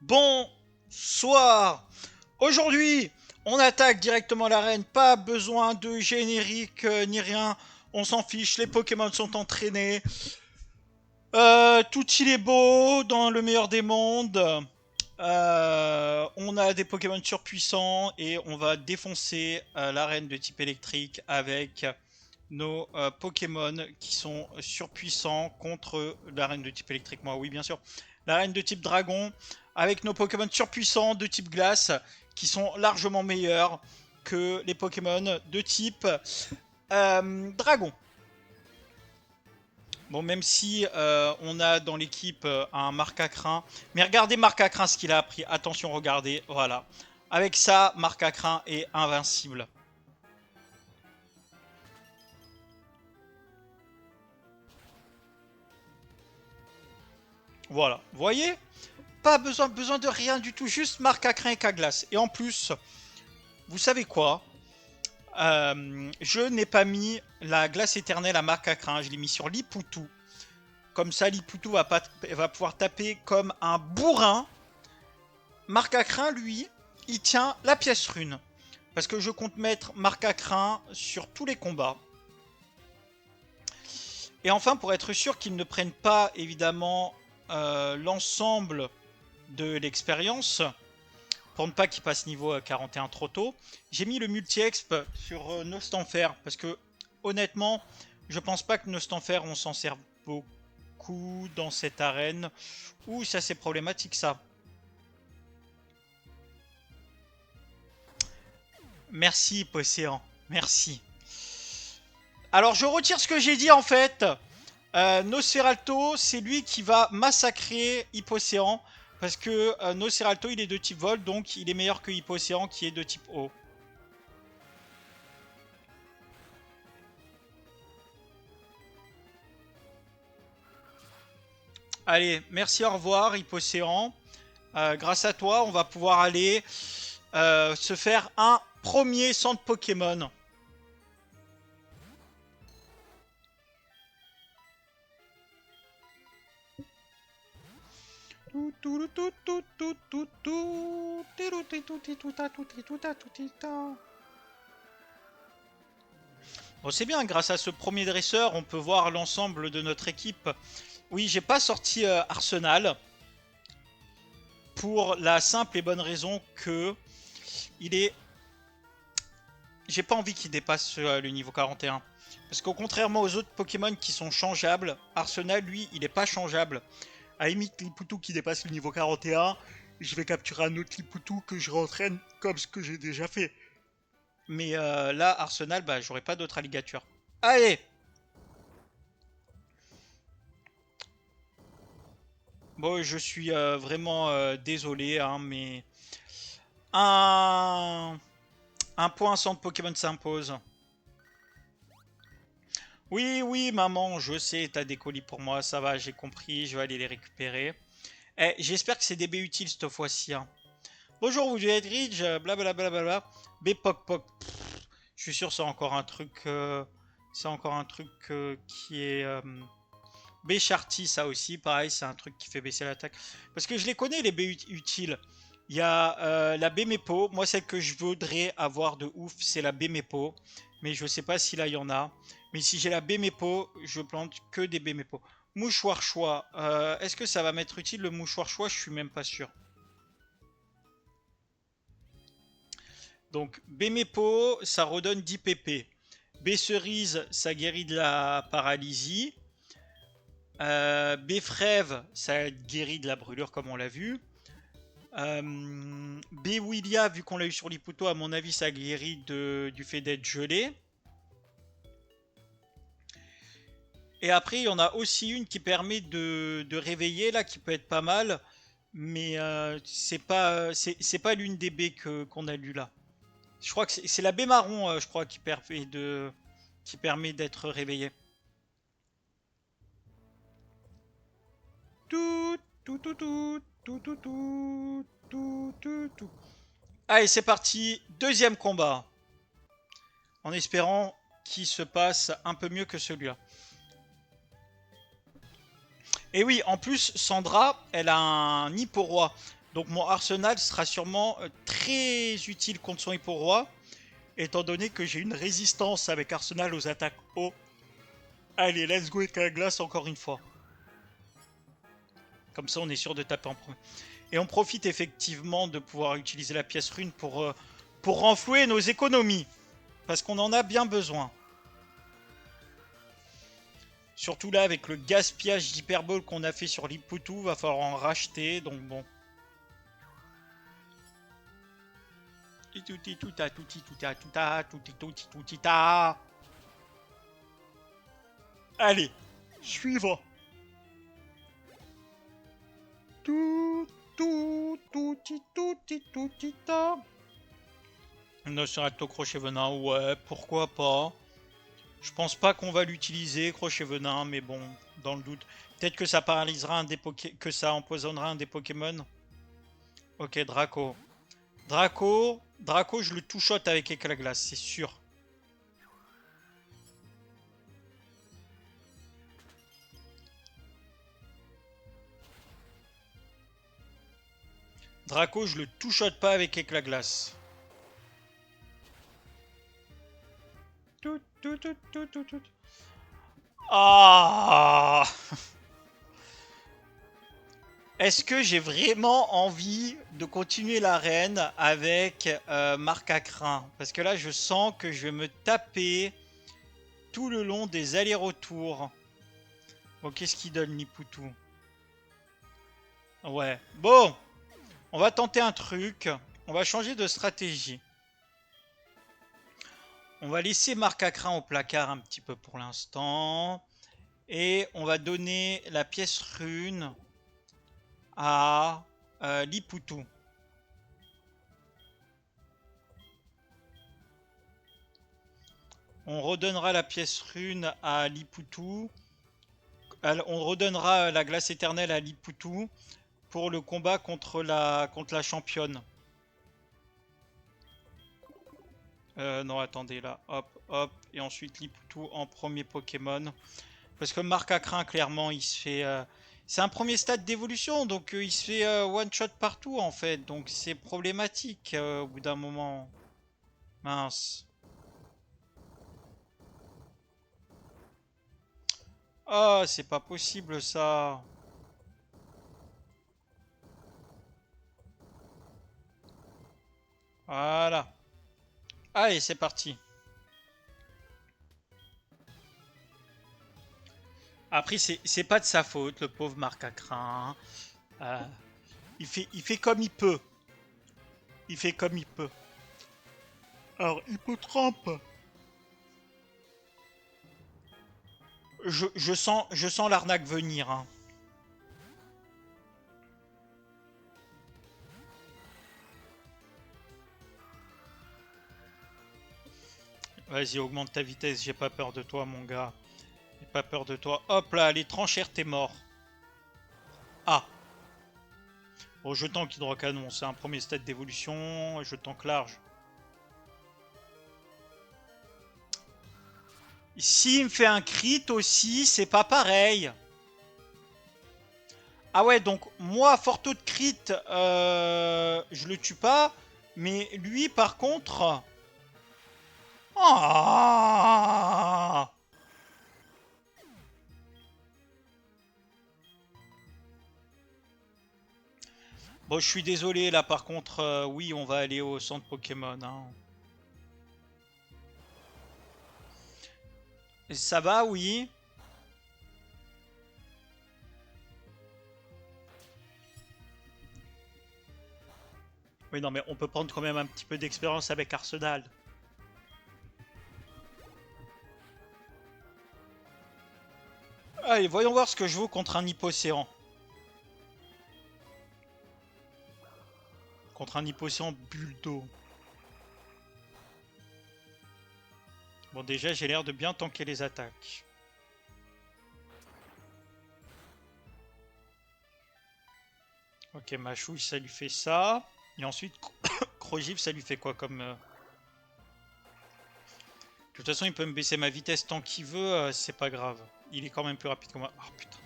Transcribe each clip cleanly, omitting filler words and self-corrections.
Bonsoir. Aujourd'hui, on attaque directement l'arène. Pas besoin de générique ni rien. On s'en fiche, les Pokémon sont entraînés. Tout il est beau dans le meilleur des mondes. On a des Pokémon surpuissants et on va défoncer l'arène de type électrique avec nos Pokémon qui sont surpuissants contre l'arène de type électrique. Moi, oui, bien sûr. L'arène de type dragon avec nos Pokémon surpuissants de type glace qui sont largement meilleurs que les Pokémon de type dragon. Bon, même si on a dans l'équipe un Marcacrin. Mais regardez Marcacrin ce qu'il a appris. Attention, regardez. Voilà. Avec ça, Marcacrin est invincible. Voilà. Vous voyez? Pas besoin de rien du tout. Juste Marcacrin et Caglace. Et en plus, vous savez quoi? Je n'ai pas mis la glace éternelle à Marcacrin. Je l'ai mis sur Lipoutou. Comme ça, Lipoutou va pouvoir taper comme un bourrin. Marcacrin, lui, il tient la pièce rune. Parce que je compte mettre Marcacrin sur tous les combats. Et enfin, pour être sûr qu'il ne prenne pas, évidemment, l'ensemble de l'expérience, pour ne pas qu'il passe niveau 41 trop tôt, j'ai mis le multi-exp sur Nostanfer. Parce que, honnêtement, je pense pas que Nostanfer, on s'en sert beaucoup dans cette arène. Ouh, ça c'est problématique ça. Merci, Posséan. Merci. Alors, je retire ce que j'ai dit en fait. Nosferalto, c'est lui qui va massacrer Hippocéan. Parce que Nosferalto, il est de type vol, donc il est meilleur que Hippocéan qui est de type eau. Allez, merci, au revoir, Hippocéan. Grâce à toi, on va pouvoir aller se faire un premier centre Pokémon. Bon, c'est bien, grâce à ce premier dresseur, on peut voir l'ensemble de notre équipe. Oui, j'ai pas sorti Arsenal pour la simple et bonne raison que il est. J'ai pas envie qu'il dépasse le niveau 41. Parce qu'au contrairement aux autres Pokémon qui sont changeables, Arsenal, lui, il est pas changeable. À limite, Lipoutou qui dépasse le niveau 41, je vais capturer un autre Lipoutou que je rentraîne comme ce que j'ai déjà fait. Mais là, Arsenal, bah, j'aurai pas d'autre alligator. Allez! Bon, je suis vraiment désolé, hein, mais un... un point centre Pokémon s'impose. Oui, oui, maman, je sais, t'as des colis pour moi, ça va, j'ai compris, je vais aller les récupérer. Eh, j'espère que c'est des baies utiles cette fois-ci, hein. Bonjour, vous êtes Ridge, blablabla. Bpoc. Je suis sûr c'est encore un truc. C'est encore un truc qui est. Bécharty, ça aussi, pareil, c'est un truc qui fait baisser l'attaque. Parce que je les connais, les baies utiles. Il y a la Bémépo. Moi, celle que je voudrais avoir de ouf, c'est la Bémépo. Mais je sais pas si là il y en a. Mais si j'ai la Bémépo, je plante que des Bémépo. Mouchoir choix. Est-ce que ça va m'être utile le mouchoir choix? Je suis même pas sûr. Donc Bémépo, ça redonne 10 pp. B-cerise, ça guérit de la paralysie. B-frève, ça guérit de la brûlure comme on l'a vu. B-Willia, vu qu'on l'a eu sur l'Hippouto, à mon avis, ça guérit du fait d'être gelé. Et après, il y en a aussi une qui permet de réveiller, là, qui peut être pas mal. Mais c'est pas l'une des baies qu'on a lues là. Je crois que c'est la baie marron, je crois, qui permet d'être réveillé. Tout, tout, tout, tout, tout, tout, tout, tout, tout, tout. Allez, c'est parti. Deuxième combat. En espérant qu'il se passe un peu mieux que celui-là. Et oui, en plus, Sandra, elle a un Hipporoi. Donc mon arsenal sera sûrement très utile contre son Hippo-Roi, étant donné que j'ai une résistance avec arsenal aux attaques haut. Allez, let's go avec la glace encore une fois. Comme ça, on est sûr de taper en premier. Et on profite effectivement de pouvoir utiliser la pièce rune pour renflouer nos économies. Parce qu'on en a bien besoin. Surtout là, avec le gaspillage d'hyperbole qu'on a fait sur l'Iputu, va falloir en racheter, donc bon. Allez, suivant. Nosferatu crochet venin, ouais, pourquoi pas. Je pense pas qu'on va l'utiliser, crochet venin, mais bon, dans le doute. Peut-être que ça paralysera un des que ça empoisonnera un des Pokémon. Ok, Draco. Draco, je le two-shot avec éclat glace, c'est sûr. Draco, je le two-shot pas avec éclat glace. Ah! Est-ce que j'ai vraiment envie de continuer l'arène avec Marc à Crin? Parce que là, je sens que je vais me taper tout le long des allers-retours. Bon, qu'est-ce qu'il donne, Niputu? Ouais. Bon, on va tenter un truc. On va changer de stratégie. On va laisser Marc à Crin au placard un petit peu pour l'instant. Et on va donner la pièce rune à Liputu. On redonnera la pièce rune à Liputu. On redonnera la glace éternelle à Liputu pour le combat contre la championne. Non, attendez, là. Hop, hop. Et ensuite Liputu en premier Pokémon. Parce que Marc Acrin, clairement, il se fait... c'est un premier stade d'évolution, donc il se fait one-shot partout, en fait. Donc c'est problématique au bout d'un moment. Mince. Ah, c'est pas possible, ça. Voilà. Allez, c'est parti. Après, c'est pas de sa faute, le pauvre Marc Acrin. Euh, il fait comme il peut. Il fait comme il peut. Alors, Hippotrampe. Je sens l'arnaque venir. Hein. Vas-y, augmente ta vitesse. J'ai pas peur de toi, mon gars. J'ai pas peur de toi. Hop là, les tranchères, t'es mort. Ah. Bon, je tank hydrocanon. C'est un premier stade d'évolution. Je tank large. S'il me fait un crit aussi, c'est pas pareil. Ah ouais, donc moi, fort taux de crit, je le tue pas. Mais lui, par contre... Ah. Bon, je suis désolé, là, par contre, oui, on va aller au centre Pokémon. Hein. Ça va, oui. Oui, non, mais on peut prendre quand même un petit peu d'expérience avec Arsenal. Allez, voyons voir ce que je vaux contre un Hippocéan. Contre un Hippocéan bulle d'eau. Bon, déjà, j'ai l'air de bien tanker les attaques. Ok, Machouille, ça lui fait ça. Et ensuite, Crogif, ça lui fait quoi comme... De toute façon, il peut me baisser ma vitesse tant qu'il veut, c'est pas grave. Il est quand même plus rapide que moi. Oh putain.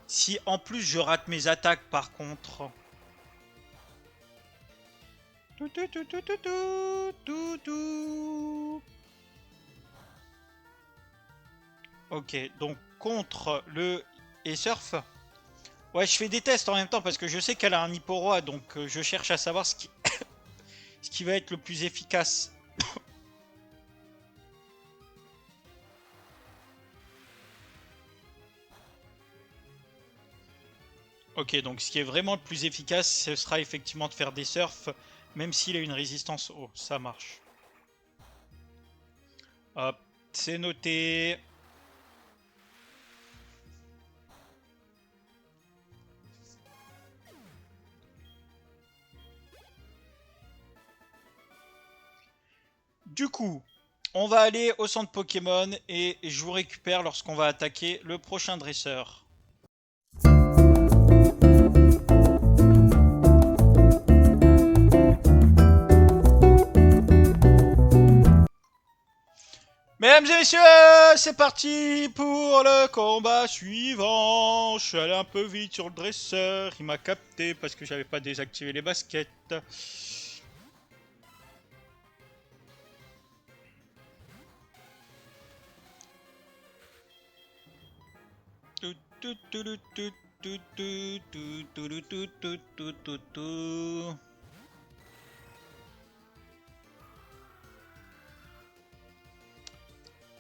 Si en plus je rate mes attaques par contre... Tout, tout, tout, tout, tout, tout, tout, tout. Ok, donc contre le et surf. Ouais, je fais des tests en même temps parce que je sais qu'elle a un hippo-roi, donc je cherche à savoir ce qui va être le plus efficace. Ok, donc ce qui est vraiment le plus efficace, ce sera effectivement de faire des surfs, même s'il a une résistance eau. Ça marche. Hop, c'est noté. Du coup, on va aller au centre Pokémon et je vous récupère lorsqu'on va attaquer le prochain dresseur. Mesdames et messieurs, c'est parti pour le combat suivant. Je suis allé un peu vite sur le dresseur, il m'a capté parce que j'avais pas désactivé les baskets. Tout, tout, tout, tout, tout, tout, tout, tout, tout, tout, tout, tout, tout.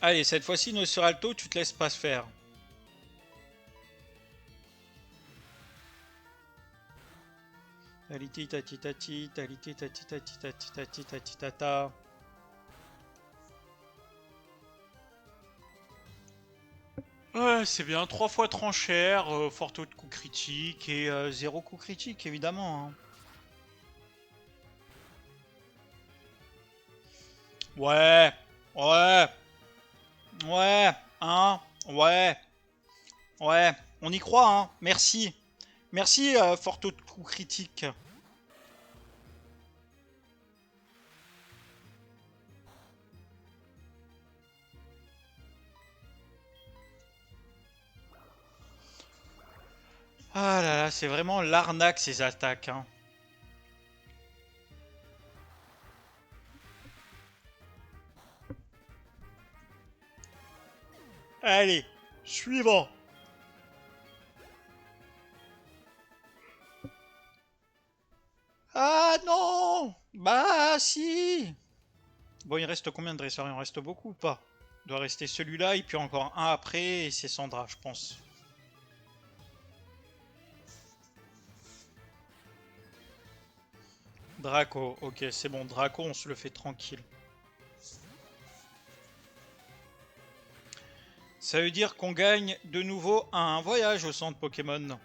Allez, cette fois-ci, Nosferalto, tu te laisses pas se faire. Taliti tati tati, taliti tati tati tati tati tati tata. Ouais, c'est bien. 3 fois tranchère, fort taux de coup critique et 0 coup critique, évidemment. Hein. Ouais, ouais, ouais, hein, ouais, ouais. On y croit, hein. Merci. Merci, fort taux de coup critique. Ah là là, c'est vraiment l'arnaque ces attaques. Hein. Allez, suivant. Ah non! Bah si! Bon, il reste combien de dresseurs? Il en reste beaucoup ou pas? Il doit rester celui-là et puis encore un après et c'est Sandra, je pense. Draco, ok, c'est bon. Draco, on se le fait tranquille. Ça veut dire qu'on gagne de nouveau un voyage au centre Pokémon.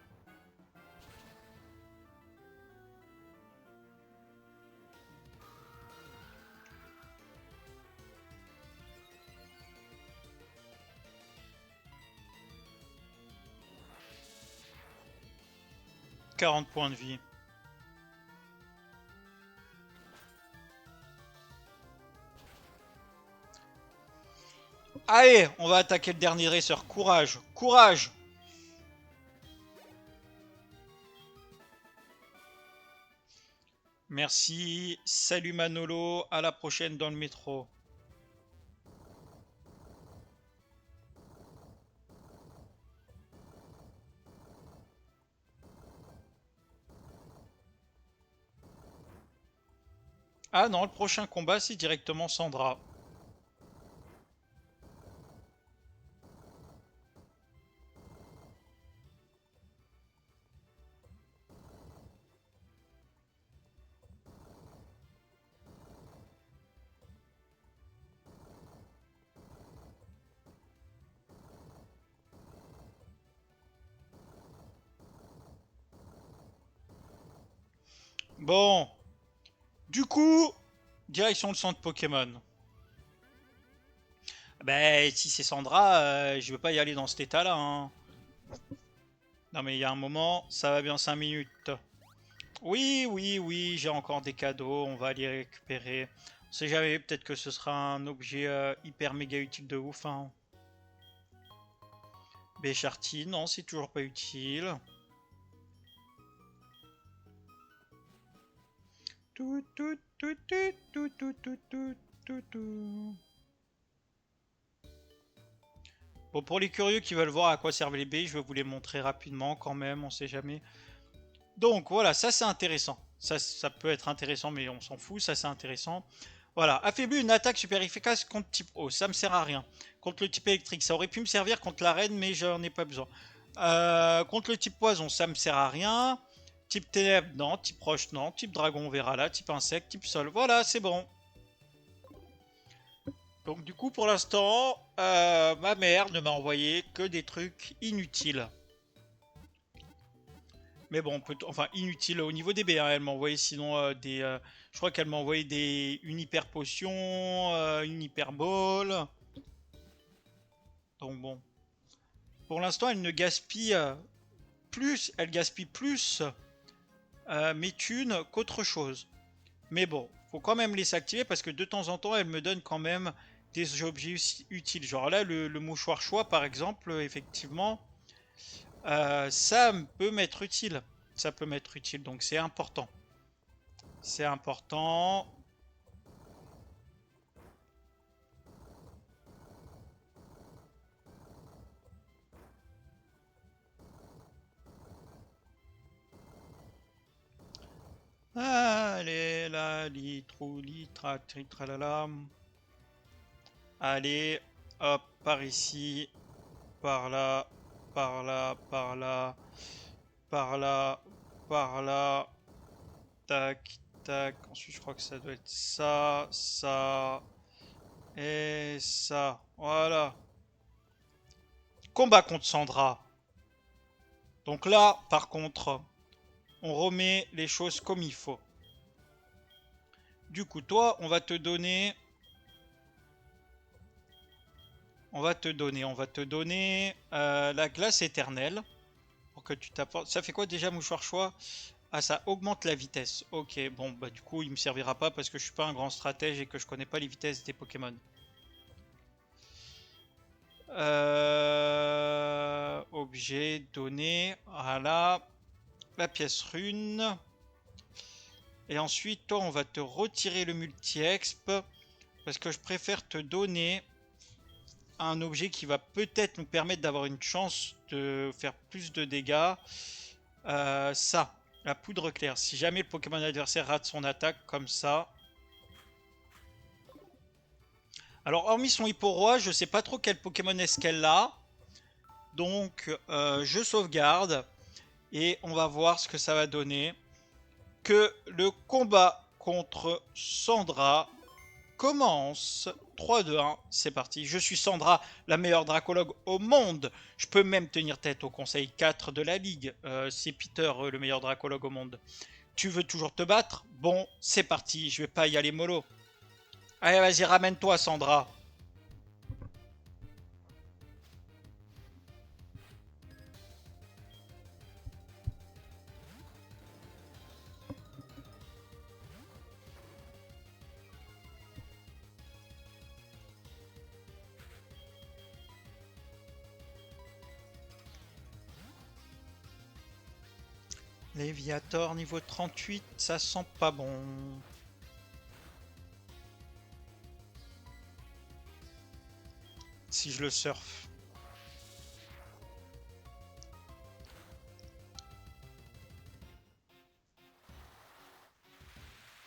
40 points de vie. Allez, on va attaquer le dernier dresseur. Courage, courage! Merci, salut Manolo, à la prochaine dans le métro. Ah non, le prochain combat c'est directement Sandra. Bon, du coup, direction le centre Pokémon. Ben, si c'est Sandra, je veux pas y aller dans cet état-là. Hein. Non, mais il y a un moment, ça va bien 5 minutes. Oui, oui, oui, j'ai encore des cadeaux, on va aller les récupérer. On sait jamais, peut-être que ce sera un objet hyper méga utile de ouf. Hein. Bécharty, non, c'est toujours pas utile. Tout, tout, tout, tout, tout, tout, tout, tout, tout, tout. Bon, pour les curieux qui veulent voir à quoi servent les baies, je vais vous les montrer rapidement quand même, on sait jamais. Donc voilà, ça c'est intéressant. Ça peut être intéressant, mais on s'en fout, ça c'est intéressant. Voilà, affaiblir une attaque super efficace contre type eau, ça me sert à rien. Contre le type électrique, ça aurait pu me servir contre la reine, mais j'en ai pas besoin. Contre le type poison, ça me sert à rien. Type ténèbres, non. Type roche, non. Type dragon, on verra là. Type insecte, type sol. Voilà, c'est bon. Donc du coup, pour l'instant, ma mère ne m'a envoyé que des trucs inutiles. Mais bon, enfin inutile au niveau des B, hein. Elle m'a envoyé sinon je crois qu'elle m'a envoyé une hyper potion, une hyper ball. Donc bon, pour l'instant, elle ne gaspille elle gaspille plus mes thunes qu'autre chose. Mais bon, faut quand même les activer parce que de temps en temps, elle me donne quand même des objets utiles. Genre là, le mouchoir choix, par exemple, effectivement, ça peut m'être utile. Ça peut m'être utile, donc c'est important. C'est important. Allez, la litrou, litra, tritralala. Allez, hop, par ici, par là, par là, par là, par là, par là. Tac, tac. Ensuite, je crois que ça doit être ça, ça et ça. Voilà. Combat contre Sandra. Donc là, par contre, on remet les choses comme il faut. Du coup, toi, on va te donner... On va te donner la glace éternelle. Pour que tu t'apportes... Ça fait quoi déjà, mouchoir choix? Ah, ça augmente la vitesse. Ok, bon, bah du coup, il me servira pas parce que je suis pas un grand stratège et que je connais pas les vitesses des Pokémon. Objet, donné, voilà. La pièce rune. Et ensuite, toi, on va te retirer le multi-exp. Parce que je préfère te donner un objet qui va peut-être nous permettre d'avoir une chance de faire plus de dégâts. Ça, la poudre claire. Si jamais le Pokémon adversaire rate son attaque, comme ça. Alors, hormis son Hippo-Roi, je sais pas trop quel Pokémon est-ce qu'elle a. Donc, je sauvegarde. Et on va voir ce que ça va donner. Que le combat contre Sandra commence. 3, 2, 1, c'est parti. Je suis Sandra, la meilleure dracologue au monde. Je peux même tenir tête au conseil 4 de la ligue. C'est Peter, le meilleur dracologue au monde. Tu veux toujours te battre? Bon, c'est parti, je vais pas y aller mollo. Allez, vas-y, ramène-toi, Sandra. Léviator niveau 38, ça sent pas bon. Si je le surfe.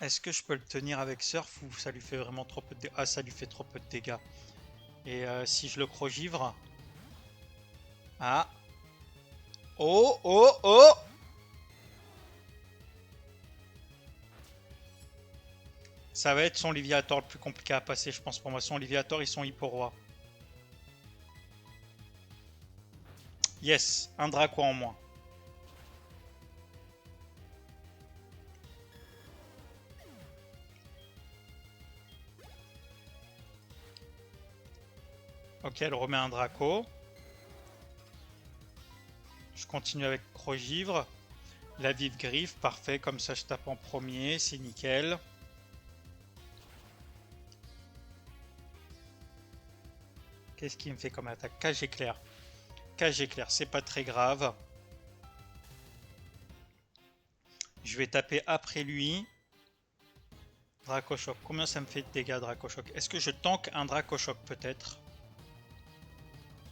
Est-ce que je peux le tenir avec surf ou ça lui fait vraiment trop peu de dégâts? Ah, ça lui fait trop peu de dégâts. Et si je le crogivre. Ah. Oh, oh, oh! Ça va être son Léviator le plus compliqué à passer, je pense, pour moi. Son Léviator et son Hippo-Roi. Yes, un Draco en moins. Ok, elle remet un Draco. Je continue avec Crogivre. La vive griffe, parfait. Comme ça, je tape en premier, c'est nickel. Qu'est-ce qu'il me fait comme attaque? Cage éclair. Cage éclair, c'est pas très grave. Je vais taper après lui. Dracochoc. Combien ça me fait de dégâts, Dracochoc? Est-ce que je tank un Dracochoc, peut-être?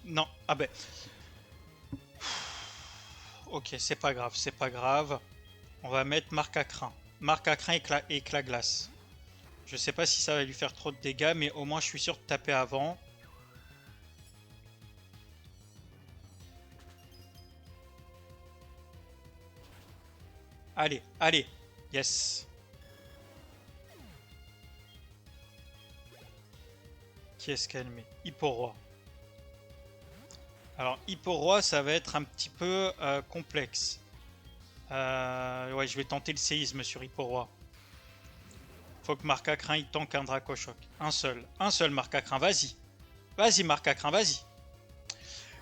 Non. Ah ben... Ok, c'est pas grave, c'est pas grave. On va mettre marque à crin. Marque à crin et éclat glace. Je sais pas si ça va lui faire trop de dégâts, mais au moins je suis sûr de taper avant. Allez, allez. Yes. Qui est-ce qu'elle met? Hipporoi. Alors, Hipporoi, ça va être un petit peu complexe. Ouais, je vais tenter le séisme sur Hipporoi. Faut que Marc Acrin il tank un Dracochoc. Un seul Marc Acrin, vas-y. Vas-y Marc Acrin, vas-y.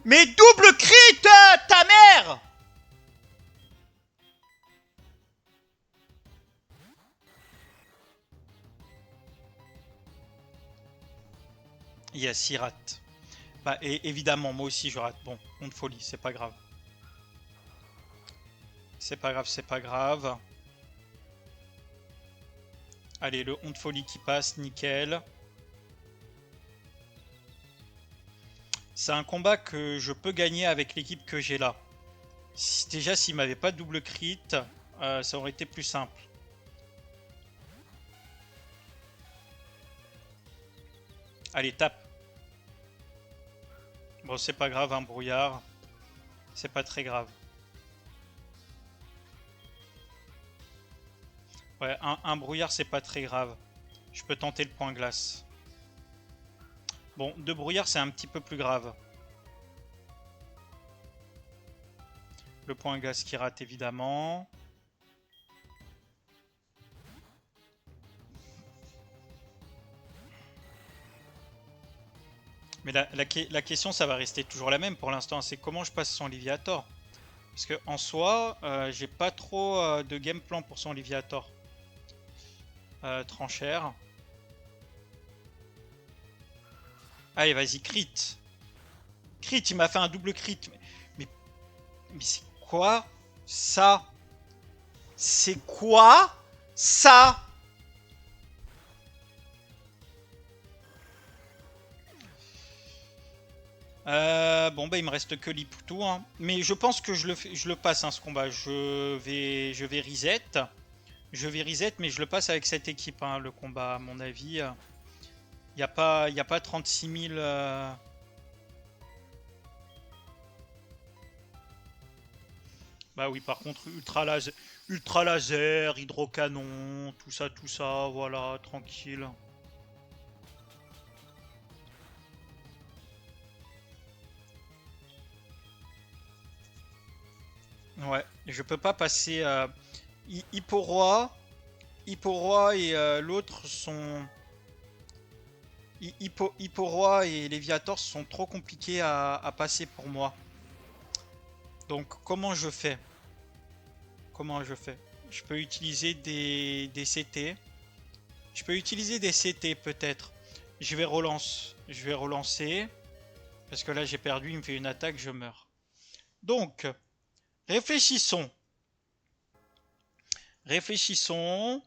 Mais double crit, ta mère! Yes, il rate. Bah, et évidemment, moi aussi je rate. Bon, honte folie, c'est pas grave. C'est pas grave, c'est pas grave. Allez, le honte folie qui passe, nickel. C'est un combat que je peux gagner avec l'équipe que j'ai là. Déjà, s'il m'avait pas double crit, ça aurait été plus simple. Allez, tape. Bon, c'est pas grave, un brouillard. C'est pas très grave. Ouais, un brouillard, c'est pas très grave. Je peux tenter le point glace. Bon, deux brouillards, c'est un petit peu plus grave. Le point glace qui rate, évidemment. Mais la question, ça va rester toujours la même pour l'instant. C'est comment je passe son Léviator. Parce que en soi, j'ai pas trop de game plan pour son Léviator. Tranchère. Allez, vas-y, crit. Crit, il m'a fait un double crit. Mais, mais c'est quoi ça? C'est quoi ça? Bon bah il me reste que l'Ipoutou, hein. Mais je pense que je le passe, hein, ce combat. Je vais reset. Je vais reset, mais je le passe avec cette équipe, hein, le combat, à mon avis. Y a pas 36 000... Bah oui, par contre, ultra laser, hydrocanon, tout ça, voilà, tranquille. Ouais, je peux pas passer... Hipporoi, Hipporoi et l'autre sont... Hipporoi et Léviator sont trop compliqués à passer pour moi. Donc comment je fais? Comment je fais? Je peux utiliser des CT. Je peux utiliser des CT peut-être. Je vais relancer. Parce que là j'ai perdu, il me fait une attaque, je meurs. Donc, réfléchissons. Réfléchissons.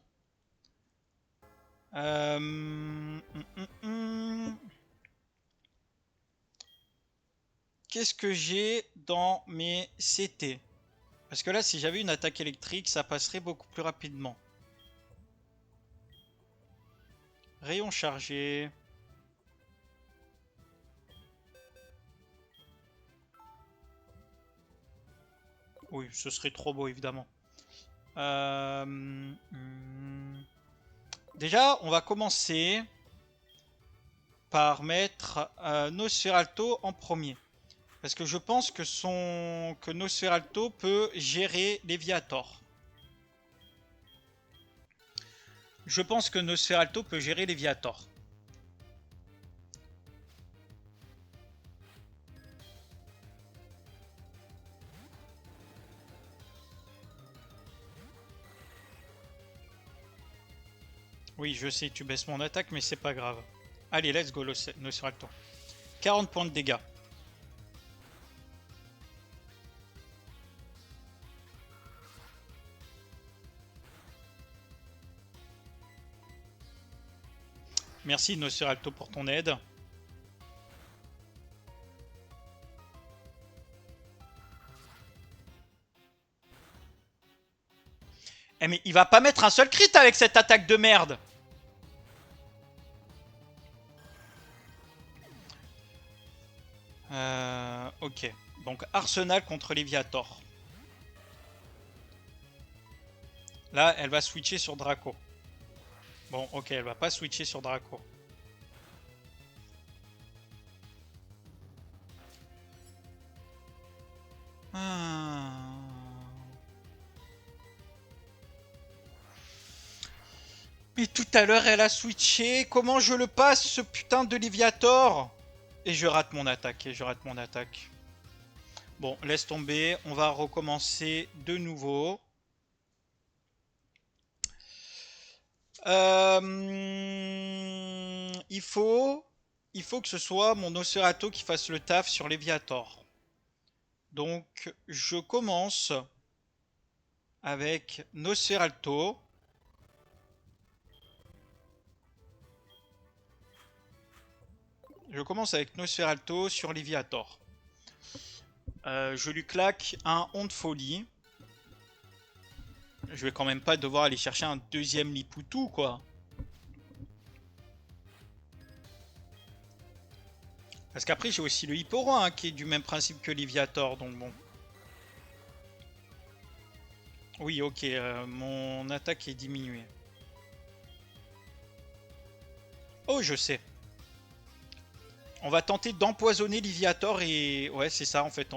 Qu'est-ce que j'ai dans mes CT? Parce que là, si j'avais une attaque électrique, ça passerait beaucoup plus rapidement. Rayon chargé. Oui, ce serait trop beau, évidemment. Déjà, on va commencer par mettre Nosferalto en premier. Parce que je pense que Nosferalto peut gérer Léviator. Je pense que Nosferalto peut gérer Léviator. Oui, je sais, tu baisses mon attaque, mais c'est pas grave. Allez, let's go, Nosferalto. 40 points de dégâts. Merci Nosferalto pour ton aide. Eh mais il va pas mettre un seul crit avec cette attaque de merde. Ok. Donc Arsenal contre Léviator. Là, elle va switcher sur Draco. Bon, ok, elle va pas switcher sur Draco. Ah. Mais tout à l'heure, elle a switché. Comment je le passe, ce putain de Léviator? Et je rate mon attaque. Bon, laisse tomber. On va recommencer de nouveau. Il faut que ce soit mon Nosferatu qui fasse le taf sur Léviator. Donc, je commence avec Nosferatu. Je commence avec Nosferatu sur Léviator. Je lui claque un Onde Folie. Je vais quand même pas devoir aller chercher un deuxième Liputu, quoi. Parce qu'après, j'ai aussi le Hipporoi, hein, qui est du même principe que Léviator, donc bon. Oui, ok, mon attaque est diminuée. Oh, je sais. On va tenter d'empoisonner Léviator et... Ouais, c'est ça, en fait.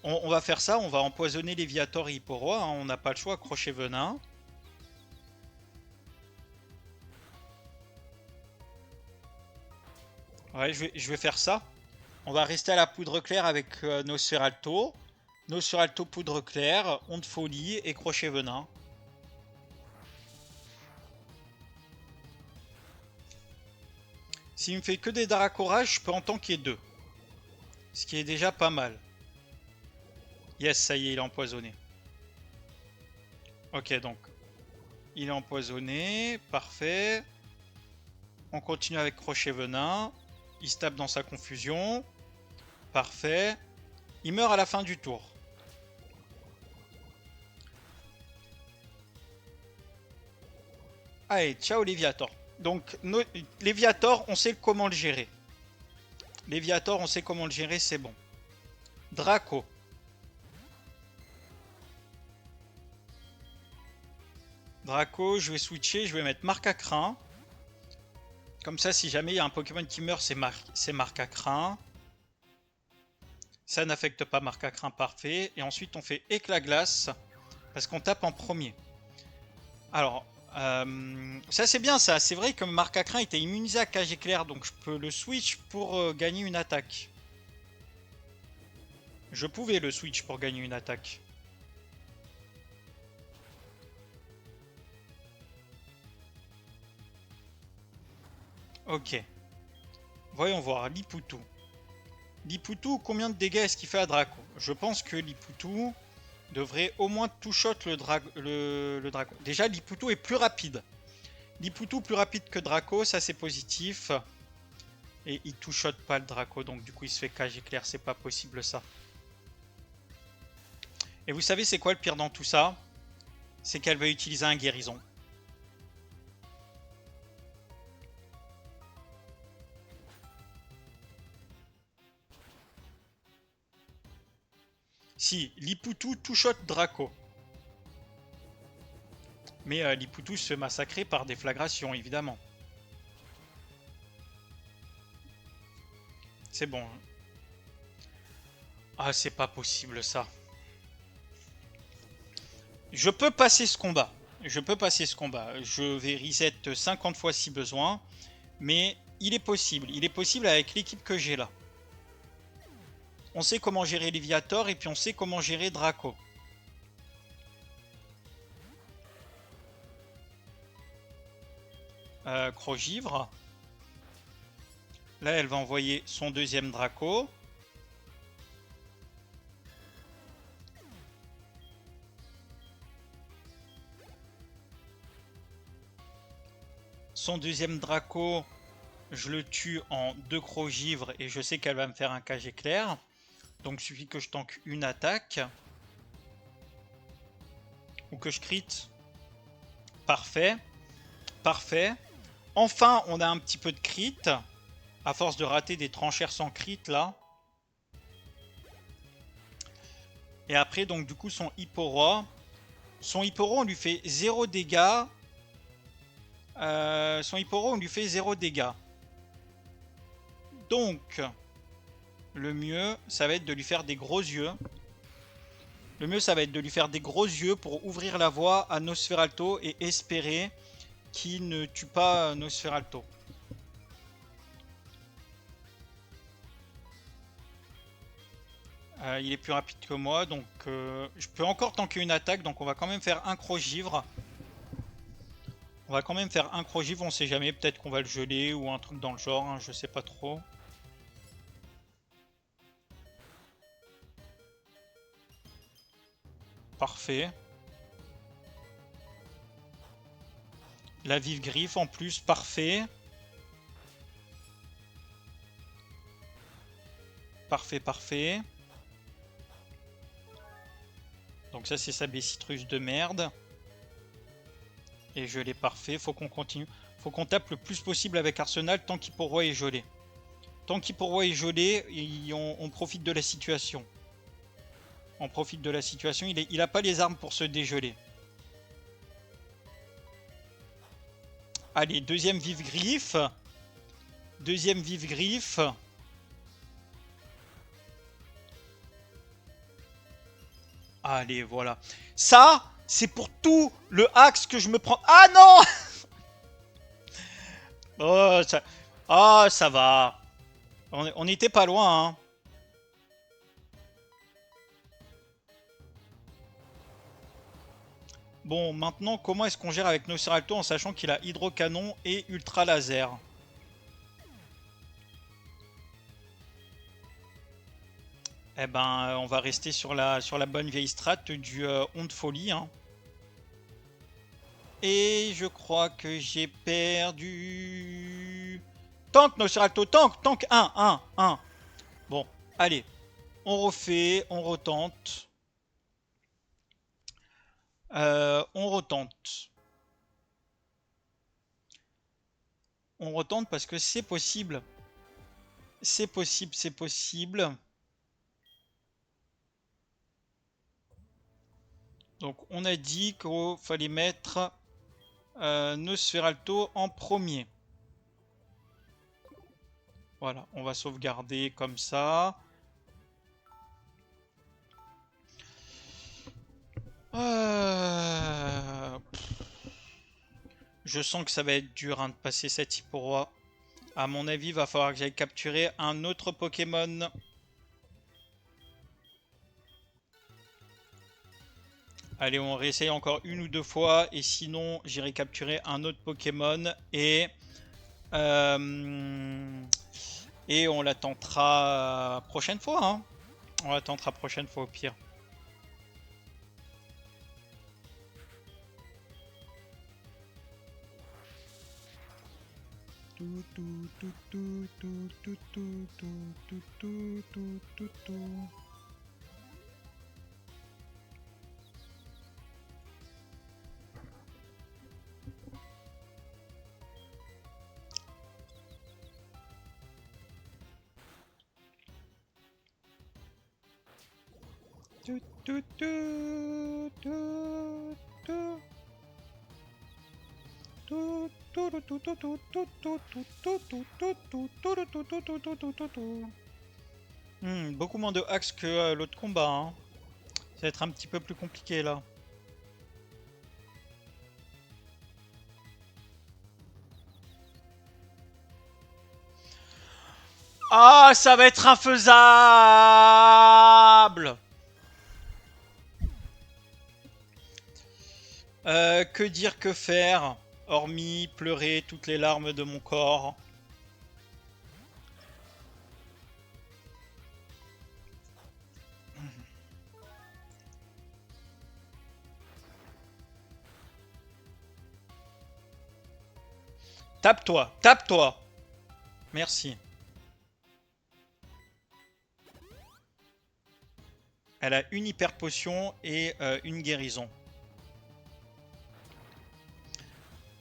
On va faire ça, on va empoisonner Léviator et Hipporoi, hein, on n'a pas le choix, crochet venin. Ouais, je vais faire ça. On va rester à la poudre claire avec Nosferatu. Nosferatu poudre claire, Onde Folie et crochet venin. S'il me fait que des Dracorages, je peux en tanker 2. Ce qui est déjà pas mal. Yes, ça y est, il est empoisonné. Ok, donc. Il est empoisonné. Parfait. On continue avec crochet venin. Il se tape dans sa confusion. Parfait. Il meurt à la fin du tour. Allez, ciao Léviator. Donc, Léviator, on sait comment le gérer. Léviator, on sait comment le gérer, c'est bon. Draco. Draco, je vais switcher, je vais mettre marque à crin. Comme ça, si jamais il y a un Pokémon qui meurt, c'est marque à crin. Ça n'affecte pas marque à crin, parfait. Et ensuite, on fait éclat glace, parce qu'on tape en premier. Alors, ça c'est bien ça. C'est vrai que marque à crin était immunisé à cage éclair, donc je peux le switch pour gagner une attaque. Je pouvais le switch pour gagner une attaque. Ok. Voyons voir. Liputu. Liputu, combien de dégâts est-ce qu'il fait à Draco? Je pense que Liputu devrait au moins two-shot le Draco. Déjà, Liputu est plus rapide. Liputu plus rapide que Draco, ça c'est positif. Et il two-shot pas le Draco, donc du coup il se fait cage éclair, c'est pas possible ça. Et vous savez c'est quoi le pire dans tout ça? C'est qu'elle va utiliser un guérison. Si, Liputu two-shot Draco. Mais Liputu se fait massacrer par déflagration, évidemment. C'est bon. Ah, c'est pas possible ça. Je peux passer ce combat. Je peux passer ce combat. Je vais reset 50 fois si besoin. Mais il est possible. Il est possible avec l'équipe que j'ai là. On sait comment gérer Léviator et puis on sait comment gérer Draco. Crogivre. Là, elle va envoyer son deuxième Draco. Son deuxième Draco Je le tue en 2 crocs givre et je sais qu'elle va me faire un cage éclair. Donc il suffit que je tank une attaque. Ou que je crit. Parfait. Parfait. Enfin, on a un petit peu de crit. À force de rater des tranchères sans crit, là. Et après, donc, du coup, son Hipporoi. Son Hipporoi, on lui fait 0 dégâts. Son Hipporoi, on lui fait 0 dégâts. Donc, le mieux, ça va être de lui faire des gros yeux. Le mieux, ça va être de lui faire des gros yeux pour ouvrir la voie à Nosferalto et espérer qu'il ne tue pas Nosferalto. Il est plus rapide que moi, donc je peux encore tanker une attaque, donc on va quand même faire un croc-givre. On va quand même faire un croc-givre, on sait jamais, peut-être qu'on va le geler ou un truc dans le genre, hein, je sais pas trop. Parfait. La vive griffe en plus, parfait. Parfait, parfait. Donc ça c'est sa Bessitrus de merde. Et gelé parfait, faut qu'on continue. Faut qu'on tape le plus possible avec Arsenal tant qu'Hipporoi est gelé. Tant qu'Hipporoi est gelé, on profite de la situation. On profite de la situation, il a pas les armes pour se dégeler. Allez, deuxième vive griffe. Deuxième vive griffe. Allez, voilà. Ça, c'est pour tout le axe que je me prends. Ah non. Oh, ça... Ah, ça va. On était pas loin, hein. Bon, maintenant, comment est-ce qu'on gère avec Nosferalto en sachant qu'il a hydrocanon et ultra laser? Eh ben, on va rester sur la bonne vieille strat du honte folie, hein. Et je crois que j'ai perdu. Tank, Nosferalto, tank, tank, 1. Bon, allez, on refait, on retente. On retente. On retente parce que c'est possible. C'est possible, c'est possible. Donc on a dit qu'il fallait mettre Nosferalto en premier. Voilà, on va sauvegarder comme ça. Je sens que ça va être dur, hein, de passer cette Hipporoi. À mon avis, il va falloir que j'aille capturer un autre Pokémon. Allez, on réessaye encore une ou deux fois. Et sinon, j'irai capturer un autre Pokémon. Et on la tentera prochaine fois, hein. On la tentera prochaine fois au pire. Beaucoup moins de hacks que l'autre combat, hein. Ça va être un petit peu plus compliqué là. Ah, ça va être infaisable. Que dire, que faire, hormis pleurer toutes les larmes de mon corps. Tape-toi, tape-toi. Merci. Elle a une hyper potion et une guérison.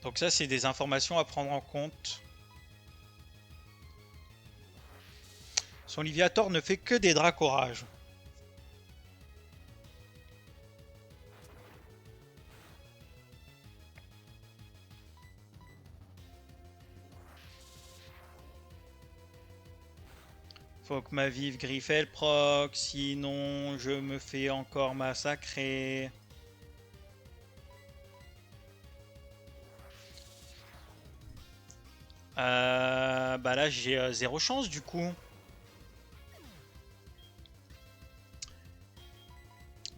Donc ça, c'est des informations à prendre en compte. Son Liviator ne fait que des Dracorages. Faut que ma vive griffe elle proc, sinon je me fais encore massacrer. Bah là j'ai zéro chance du coup.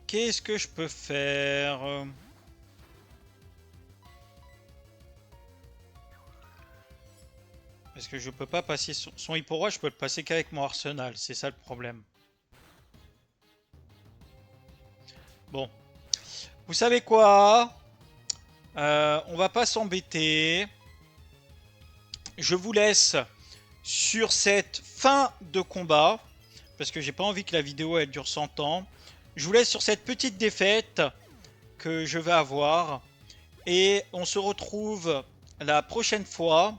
Qu'est-ce que je peux faire? Parce que je peux pas passer son Hippo-Roi, je peux le passer qu'avec mon arsenal, c'est ça le problème. Bon. Vous savez quoi? On va pas s'embêter. Je vous laisse sur cette fin de combat. Parce que j'ai pas envie que la vidéo elle dure 100 ans. Je vous laisse sur cette petite défaite que je vais avoir. Et on se retrouve la prochaine fois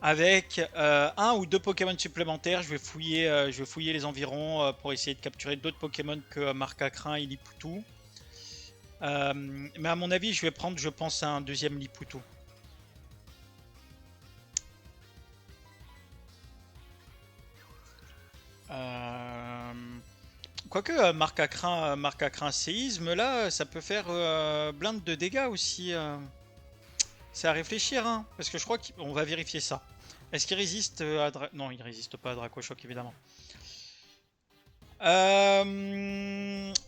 avec un ou deux Pokémon supplémentaires. Je vais fouiller les environs pour essayer de capturer d'autres Pokémon que Marcacrin et Lipoutou. Mais à mon avis, je vais prendre, je pense, un deuxième Lipoutou. Quoique Marcacrin séisme, là, ça peut faire blinde de dégâts aussi. C'est à réfléchir, hein, parce que je crois qu'on va vérifier ça. Est-ce qu'il résiste à Non, il résiste pas à Dracochoc, évidemment.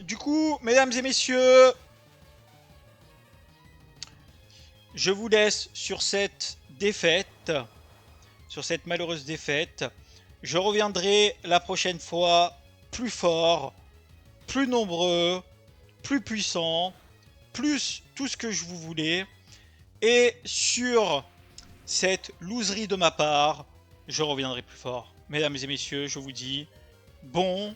Du coup, mesdames et messieurs, je vous laisse sur cette défaite, sur cette malheureuse défaite. Je reviendrai la prochaine fois plus fort, plus nombreux, plus puissant, plus tout ce que je vous voulais. Et sur cette loserie de ma part, je reviendrai plus fort. Mesdames et messieurs, je vous dis bonsoir.